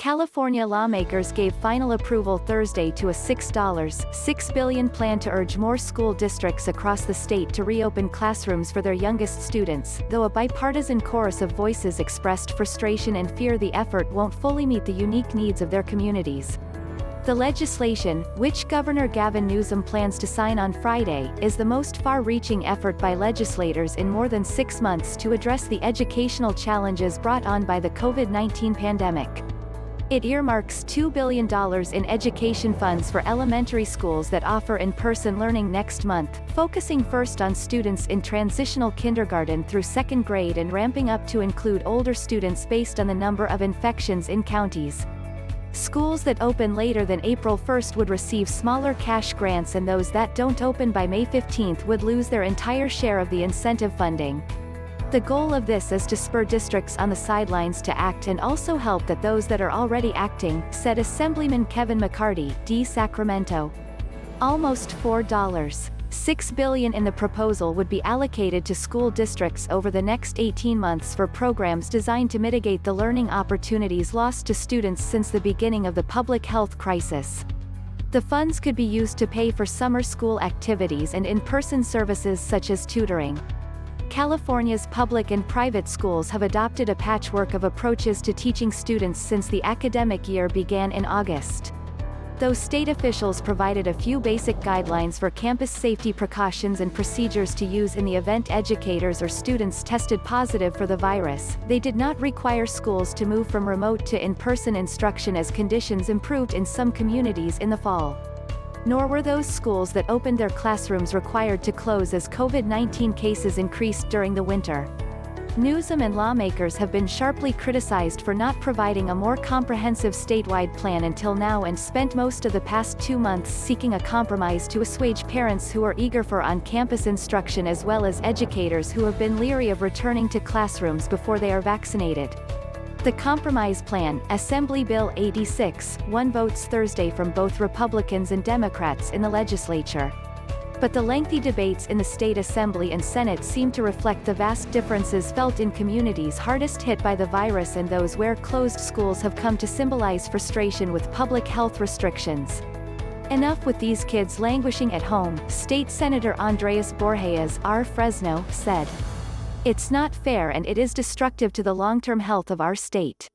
California lawmakers gave final approval Thursday to a $6.6 billion plan to urge more school districts across the state to reopen classrooms for their youngest students, though a bipartisan chorus of voices expressed frustration and fear the effort won't fully meet the unique needs of their communities. The legislation, which Governor Gavin Newsom plans to sign on Friday, is the most far-reaching effort by legislators in more than 6 months to address the educational challenges brought on by the COVID-19 pandemic. It earmarks $2 billion in education funds for elementary schools that offer in-person learning next month, focusing first on students in transitional kindergarten through 2nd grade and ramping up to include older students based on the number of infections in counties. Schools that open later than April 1st would receive smaller cash grants, and those that don't open by May 15th would lose their entire share of the incentive funding. The goal of this is to spur districts on the sidelines to act and also help that those that are already acting, said Assemblyman Kevin McCarty, D-Sacramento. Almost $4.6 billion in the proposal would be allocated to school districts over the next 18 months for programs designed to mitigate the learning opportunities lost to students since the beginning of the public health crisis. The funds could be used to pay for summer school activities and in-person services such as tutoring. California's public and private schools have adopted a patchwork of approaches to teaching students since the academic year began in August. Though state officials provided a few basic guidelines for campus safety precautions and procedures to use in the event educators or students tested positive for the virus, they did not require schools to move from remote to in-person instruction as conditions improved in some communities in the fall. Nor were those schools that opened their classrooms required to close as COVID-19 cases increased during the winter. Newsom and lawmakers have been sharply criticized for not providing a more comprehensive statewide plan until now and spent most of the past 2 months seeking a compromise to assuage parents who are eager for on-campus instruction as well as educators who have been leery of returning to classrooms before they are vaccinated. The compromise plan, Assembly Bill 86, won votes Thursday from both Republicans and Democrats in the legislature. But the lengthy debates in the state Assembly and Senate seem to reflect the vast differences felt in communities hardest hit by the virus and those where closed schools have come to symbolize frustration with public health restrictions. Enough with these kids languishing at home, State Senator Andreas Borgeas, R-Fresno, said. It's not fair and it is destructive to the long-term health of our state.